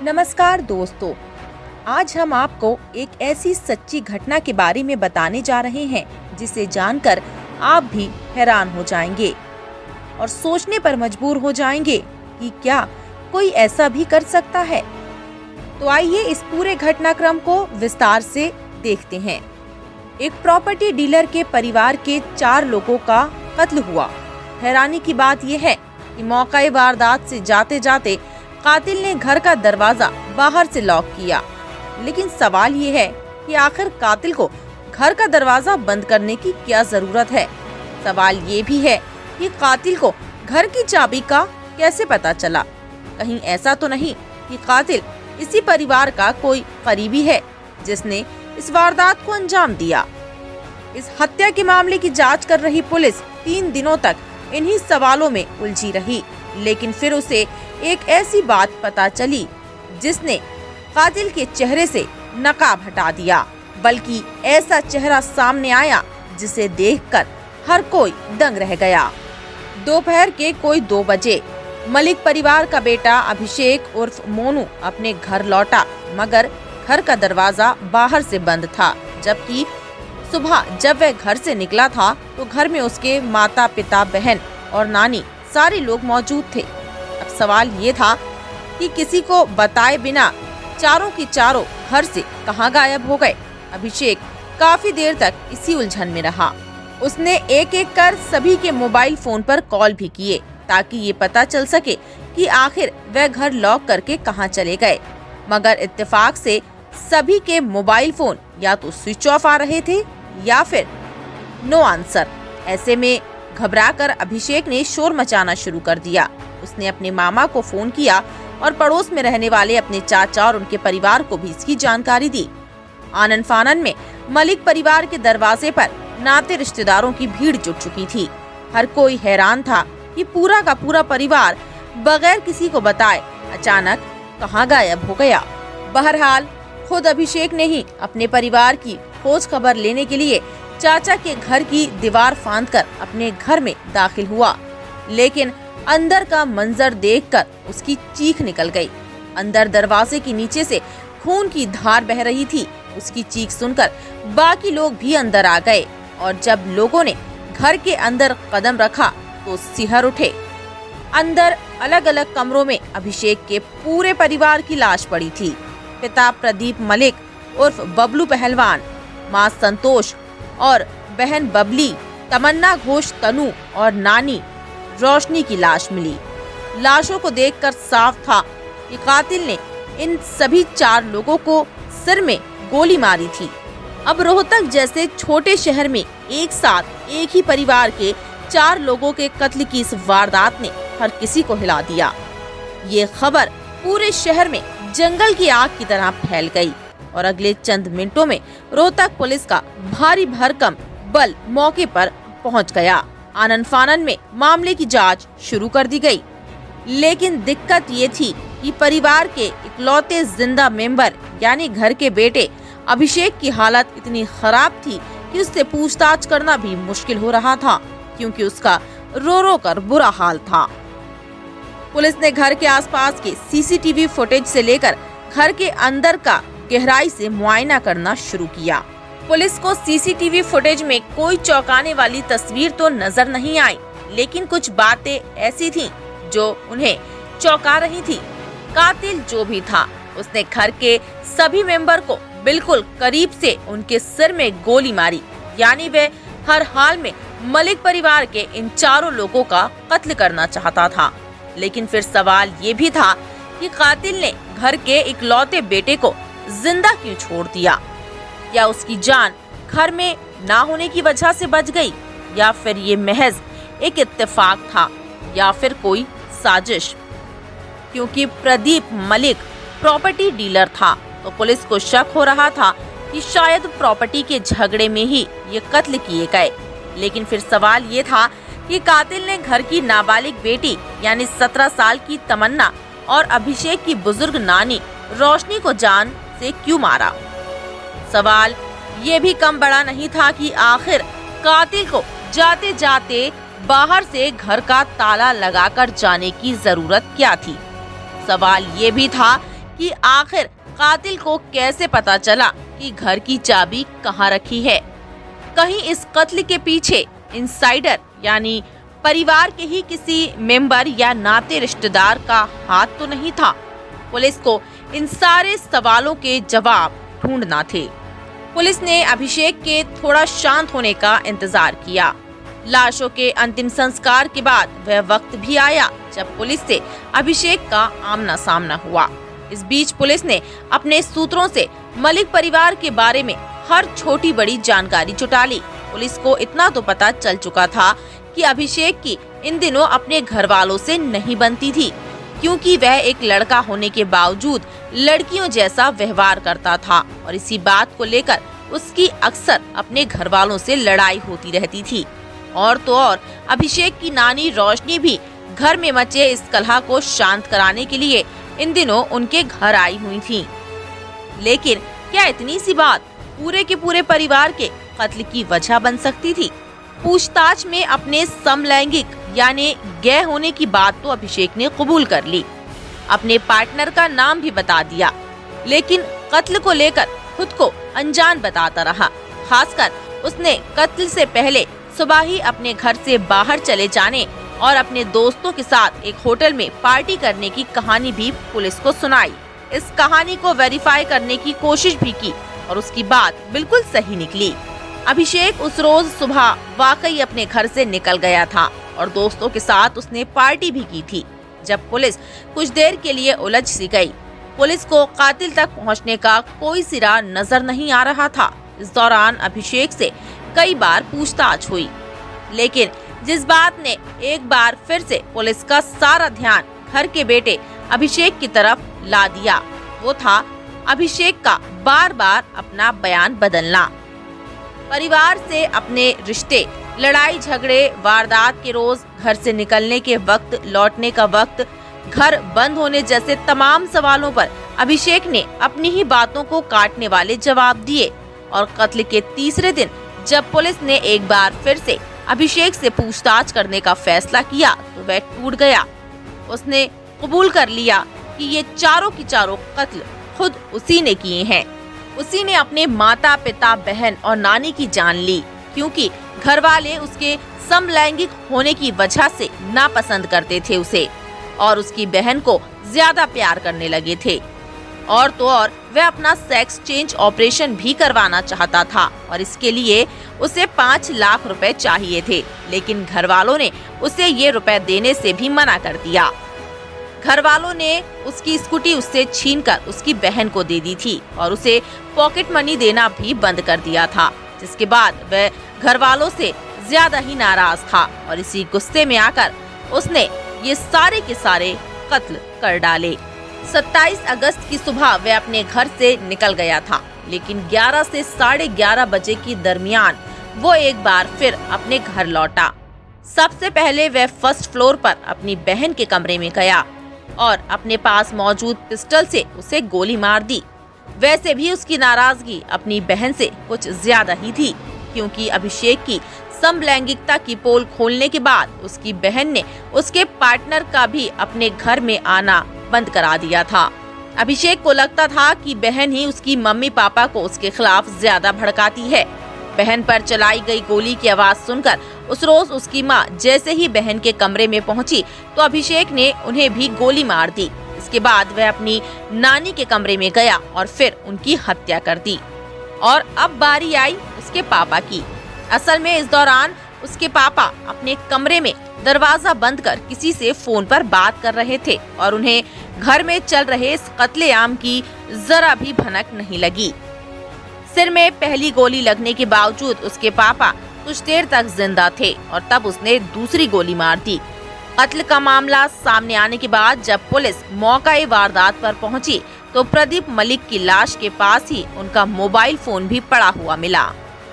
नमस्कार दोस्तों, आज हम आपको एक ऐसी सच्ची घटना के बारे में बताने जा रहे हैं जिसे जानकर आप भी हैरान हो जाएंगे और सोचने पर मजबूर हो जाएंगे कि क्या कोई ऐसा भी कर सकता है। तो आइए इस पूरे घटनाक्रम को विस्तार से देखते हैं। एक प्रॉपर्टी डीलर के परिवार के 4 लोगों का कत्ल हुआ। हैरानी की बात यह है कि मौके वारदात से जाते जाते कातिल ने घर का दरवाजा बाहर से लॉक किया। लेकिन सवाल ये है कि आखिर कातिल को घर का दरवाजा बंद करने की क्या जरूरत है। सवाल ये भी है कि कातिल को घर की चाबी का कैसे पता चला। कहीं ऐसा तो नहीं कि कातिल इसी परिवार का कोई करीबी है जिसने इस वारदात को अंजाम दिया। इस हत्या के मामले की जांच कर रही पुलिस 3 दिनों तक इन्हीं सवालों में उलझी रही, लेकिन फिर उसे एक ऐसी बात पता चली जिसने कातिल के चेहरे से नकाब हटा दिया। बल्कि ऐसा चेहरा सामने आया जिसे देखकर हर कोई दंग रह गया। दोपहर के कोई 2 बजे मलिक परिवार का बेटा अभिषेक उर्फ मोनू अपने घर लौटा, मगर घर का दरवाजा बाहर से बंद था। जबकि सुबह जब वह घर से निकला था तो घर में उसके माता पिता, बहन और नानी सारे लोग मौजूद थे। अब सवाल ये था कि किसी को बताए बिना चारों की चारों घर से कहां गायब हो गए। अभिषेक काफी देर तक इसी उलझन में रहा। उसने एक एक कर सभी के मोबाइल फोन पर कॉल भी किए ताकि ये पता चल सके कि आखिर वह घर लॉक करके कहां चले गए, मगर इत्तेफाक से सभी के मोबाइल फोन या तो स्विच ऑफ आ रहे थे या फिर नो आंसर। ऐसे में घबराकर अभिषेक ने शोर मचाना शुरू कर दिया। उसने अपने मामा को फोन किया और पड़ोस में रहने वाले अपने चाचा और उनके परिवार को भी इसकी जानकारी दी। आनन फानन में मलिक परिवार के दरवाजे पर नाते रिश्तेदारों की भीड़ जुट चुकी थी। हर कोई हैरान था कि पूरा का पूरा परिवार बगैर किसी को बताए अचानक कहां गायब हो गया। बहरहाल खुद अभिषेक ने ही अपने परिवार की खोज खबर लेने के लिए चाचा के घर की दीवार फांदकर अपने घर में दाखिल हुआ, लेकिन अंदर का मंजर देखकर उसकी चीख निकल गई। अंदर दरवाजे के नीचे से खून की धार बह रही थी। उसकी चीख सुनकर बाकी लोग भी अंदर आ गए और जब लोगों ने घर के अंदर कदम रखा तो सिहर उठे। अंदर अलग अलग कमरों में अभिषेक के पूरे परिवार की लाश पड़ी थी। पिता प्रदीप मलिक उर्फ बबलू पहलवान, मां संतोष और बहन बबली, तमन्ना घोष तनु और नानी रोशनी की लाश मिली। लाशों को देखकर साफ था कि कातिल ने इन सभी 4 लोगों को सिर में गोली मारी थी। अब रोहतक जैसे छोटे शहर में एक साथ एक ही परिवार के 4 लोगों के कत्ल की इस वारदात ने हर किसी को हिला दिया। ये खबर पूरे शहर में जंगल की आग की तरह फैल गई और अगले चंद मिनटों में रोहतक पुलिस का भारी भरकम बल मौके पर पहुंच गया। आनन फानन में मामले की जांच शुरू कर दी गई, लेकिन दिक्कत ये थी कि परिवार के इकलौते जिंदा मेंबर यानी घर के बेटे अभिषेक की हालत इतनी खराब थी कि उससे पूछताछ करना भी मुश्किल हो रहा था, क्योंकि उसका रो रो कर बुरा हाल था। पुलिस ने घर के आसपास के सीसीटीवी फुटेज से लेकर घर के अंदर का गहराई से मुआयना करना शुरू किया। पुलिस को सीसीटीवी फुटेज में कोई चौंकाने वाली तस्वीर तो नजर नहीं आई, लेकिन कुछ बातें ऐसी थीं जो उन्हें चौंका रही थी। कातिल जो भी था उसने घर के सभी मेंबर को बिल्कुल करीब से उनके सिर में गोली मारी, यानी वे हर हाल में मलिक परिवार के इन 4 लोगों का कत्ल करना चाहता था। लेकिन फिर सवाल ये भी था कि कातिल ने घर के इकलौते बेटे को जिंदा क्यों छोड़ दिया। या उसकी जान घर में ना होने की वजह से बच गई, या फिर ये महज एक इत्तेफाक था, या फिर कोई साजिश। क्योंकि प्रदीप मलिक प्रॉपर्टी डीलर था तो पुलिस को शक हो रहा था कि शायद प्रॉपर्टी के झगड़े में ही ये कत्ल किए गए। लेकिन फिर सवाल ये था कि कातिल ने घर की नाबालिग बेटी यानी 17 साल की तमन्ना और अभिषेक की बुजुर्ग नानी रोशनी को जान से क्यों मारा। सवाल ये भी कम बड़ा नहीं था कि आखिर कातिल को जाते जाते बाहर से घर का ताला लगाकर जाने की जरूरत क्या थी। सवाल ये भी था कि आखिर कातिल को कैसे पता चला कि घर की चाबी कहाँ रखी है। कहीं इस कत्ल के पीछे इनसाइडर यानी परिवार के ही किसी मेंबर या नाते रिश्तेदार का हाथ तो नहीं था। पुलिस को इन सारे सवालों के जवाब ढूंढना थे। पुलिस ने अभिषेक के थोड़ा शांत होने का इंतजार किया। लाशों के अंतिम संस्कार के बाद वह वक्त भी आया जब पुलिस से अभिषेक का आमना सामना हुआ। इस बीच पुलिस ने अपने सूत्रों से मलिक परिवार के बारे में हर छोटी बड़ी जानकारी जुटा ली। पुलिस को इतना तो पता चल चुका था कि अभिषेक की इन दिनों अपने घर वालों से नहीं बनती थी, क्योंकि वह एक लड़का होने के बावजूद लड़कियों जैसा व्यवहार करता था और इसी बात को लेकर उसकी अक्सर अपने घर वालों से लड़ाई होती रहती थी। और तो और अभिषेक की नानी रोशनी भी घर में मचे इस कलह को शांत कराने के लिए इन दिनों उनके घर आई हुई थी। लेकिन क्या इतनी सी बात पूरे के पूरे परिवार के कत्ल की वजह बन सकती थी? पूछताछ में अपने समलैंगिक यानी गे होने की बात तो अभिषेक ने कबूल कर ली, अपने पार्टनर का नाम भी बता दिया, लेकिन कत्ल को लेकर खुद को अनजान बताता रहा। खासकर उसने कत्ल से पहले सुबह ही अपने घर से बाहर चले जाने और अपने दोस्तों के साथ एक होटल में पार्टी करने की कहानी भी पुलिस को सुनाई। इस कहानी को वेरीफाई करने की कोशिश भी की और उसकी बात बिल्कुल सही निकली। अभिषेक उस रोज सुबह वाकई अपने घर से निकल गया था और दोस्तों के साथ उसने पार्टी भी की थी। जब पुलिस कुछ देर के लिए उलझ सी गई, पुलिस को कातिल तक पहुंचने का कोई सिरा नजर नहीं आ रहा था। इस दौरान अभिषेक से कई बार पूछताछ हुई, लेकिन जिस बात ने एक बार फिर से पुलिस का सारा ध्यान घर के बेटे अभिषेक की तरफ ला दिया, वो था अभिषेक का बार बार अपना बयान बदलना। परिवार से अपने रिश्ते, लड़ाई झगड़े, वारदात के रोज, घर से निकलने के वक्त, लौटने का वक्त, घर बंद होने जैसे तमाम सवालों पर अभिषेक ने अपनी ही बातों को काटने वाले जवाब दिए। और कत्ल के तीसरे दिन जब पुलिस ने एक बार फिर से अभिषेक से पूछताछ करने का फैसला किया तो वह टूट गया। उसने कबूल कर लिया कि ये चारों की चारों कत्ल खुद उसी ने किए हैं। उसी ने अपने माता पिता, बहन और नानी की जान ली, क्योंकि घर वाले उसके समलैंगिक होने की वजह से नापसंद करते थे उसे और उसकी बहन को ज्यादा प्यार करने लगे थे। और तो और वह अपना सेक्स चेंज ऑपरेशन भी करवाना चाहता था और इसके लिए उसे 5 लाख रुपए चाहिए थे, लेकिन घर वालों ने उसे ये रुपए देने से भी मना कर दिया। घर वालों ने उसकी स्कूटी उससे छीनकर उसकी बहन को दे दी थी और उसे पॉकेट मनी देना भी बंद कर दिया था, जिसके बाद वह घर वालों से ज्यादा ही नाराज था और इसी गुस्से में आकर उसने ये सारे के सारे कत्ल कर डाले। 27 अगस्त की सुबह वह अपने घर से निकल गया था, लेकिन 11 से 11:30 बजे के दरमियान वो एक बार फिर अपने घर लौटा। सबसे पहले वह फर्स्ट फ्लोर पर अपनी बहन के कमरे में गया और अपने पास मौजूद पिस्टल से उसे गोली मार दी। वैसे भी उसकी नाराजगी अपनी बहन से कुछ ज्यादा ही थी, क्योंकि अभिषेक की समलैंगिकता की पोल खोलने के बाद उसकी बहन ने उसके पार्टनर का भी अपने घर में आना बंद करा दिया था। अभिषेक को लगता था कि बहन ही उसकी मम्मी पापा को उसके खिलाफ ज्यादा भड़काती है। बहन पर चलाई गई गोली की आवाज सुनकर उस रोज उसकी माँ जैसे ही बहन के कमरे में पहुंची तो अभिषेक ने उन्हें भी गोली मार दी। इसके बाद वह अपनी नानी के कमरे में गया और फिर उनकी हत्या कर दी। और अब बारी आई उसके पापा की। असल में इस दौरान उसके पापा अपने कमरे में दरवाजा बंद कर किसी से फोन पर बात कर रहे थे और उन्हें घर में चल रहे इस कत्लेआम की जरा भी भनक नहीं लगी। सिर में पहली गोली लगने के बावजूद उसके पापा कुछ देर तक जिंदा थे और तब उसने दूसरी गोली मार दी। कत्ल का मामला सामने आने के बाद जब पुलिस मौका वारदात पर पहुंची तो प्रदीप मलिक की लाश के पास ही उनका मोबाइल फोन भी पड़ा हुआ मिला।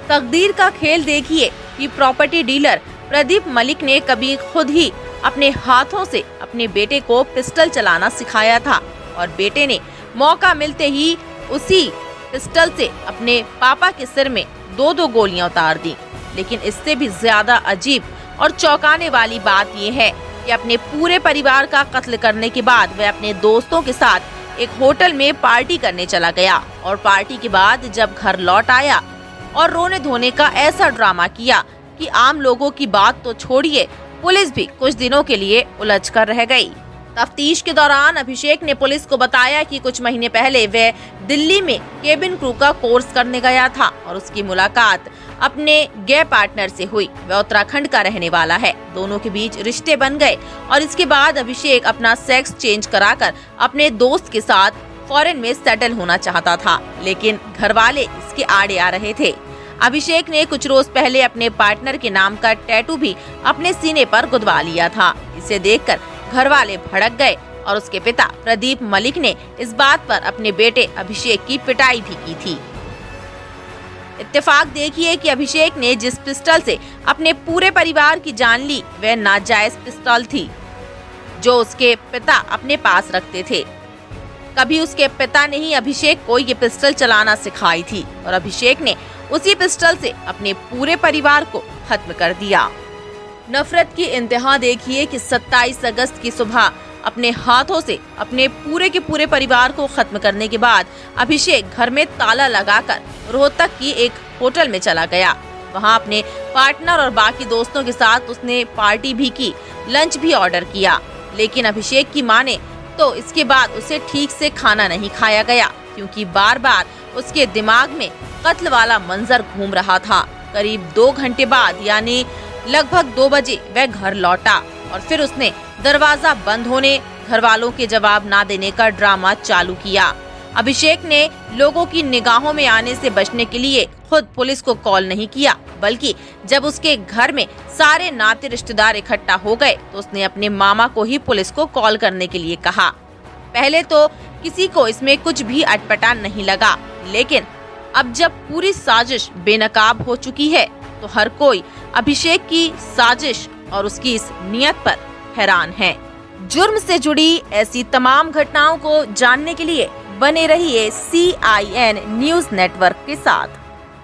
तकदीर का खेल देखिए कि प्रॉपर्टी डीलर प्रदीप मलिक ने कभी खुद ही अपने हाथों से अपने बेटे को पिस्टल चलाना सिखाया था और बेटे ने मौका मिलते ही उसी पिस्टल से अपने पापा के सिर में 2-2 गोलियां उतार दी। लेकिन इससे भी ज्यादा अजीब और चौंकाने वाली बात यह है कि अपने पूरे परिवार का कत्ल करने के बाद वह अपने दोस्तों के साथ एक होटल में पार्टी करने चला गया और पार्टी के बाद जब घर लौट आया और रोने धोने का ऐसा ड्रामा किया कि आम लोगों की बात तो छोड़िए, पुलिस भी कुछ दिनों के लिए उलझ कर रह गई। तफ्तीश के दौरान अभिषेक ने पुलिस को बताया कि कुछ महीने पहले वह दिल्ली में केबिन क्रू का कोर्स करने गया था और उसकी मुलाकात अपने गे पार्टनर से हुई। वह उत्तराखंड का रहने वाला है। दोनों के बीच रिश्ते बन गए और इसके बाद अभिषेक अपना सेक्स चेंज कराकर अपने दोस्त के साथ फॉरेन में सेटल होना चाहता था, लेकिन घर वाले इसके आड़े आ रहे थे। अभिषेक ने कुछ रोज पहले अपने पार्टनर के नाम का टैटू भी अपने सीने पर गुदवा लिया था। इसे देखकर घर वाले भड़क गए और उसके पिता प्रदीप मलिक ने इस बात पर अपने बेटे अभिषेक की पिटाई भी की थी। इत्तेफाक देखिए कि अभिषेक ने जिस पिस्टल से अपने पूरे परिवार की जान ली वह नाजायज पिस्टल थी जो उसके पिता अपने पास रखते थे। कभी उसके पिता ने ही अभिषेक को ये पिस्टल चलाना सिखाई थी और अभिषेक ने उसी पिस्टल से अपने पूरे परिवार को खत्म कर दिया। नफरत की इंतहा देखिए कि 27 अगस्त की सुबह अपने हाथों से अपने पूरे के पूरे परिवार को खत्म करने के बाद अभिषेक घर में ताला लगाकर रोहतक की एक होटल में चला गया। वहां अपने पार्टनर और बाकी दोस्तों के साथ उसने पार्टी भी की, लंच भी ऑर्डर किया, लेकिन अभिषेक की माने तो इसके बाद उसे ठीक से खाना नहीं खाया गया क्योंकि बार बार उसके दिमाग में कत्ल वाला मंजर घूम रहा था। करीब 2 घंटे बाद यानी लगभग 2 बजे वह घर लौटा और फिर उसने दरवाजा बंद होने, घर वालों के जवाब ना देने का ड्रामा चालू किया। अभिषेक ने लोगों की निगाहों में आने से बचने के लिए खुद पुलिस को कॉल नहीं किया, बल्कि जब उसके घर में सारे नाते रिश्तेदार इकट्ठा हो गए तो उसने अपने मामा को ही पुलिस को कॉल करने के लिए कहा। पहले तो किसी को इसमें कुछ भी अटपटा नहीं लगा, लेकिन अब जब पूरी साजिश बेनकाब हो चुकी है तो हर कोई अभिषेक की साजिश और उसकी इस नियत पर हैरान है। जुर्म से जुड़ी ऐसी तमाम घटनाओं को जानने के लिए बने रहिए CIN न्यूज़ नेटवर्क के साथ।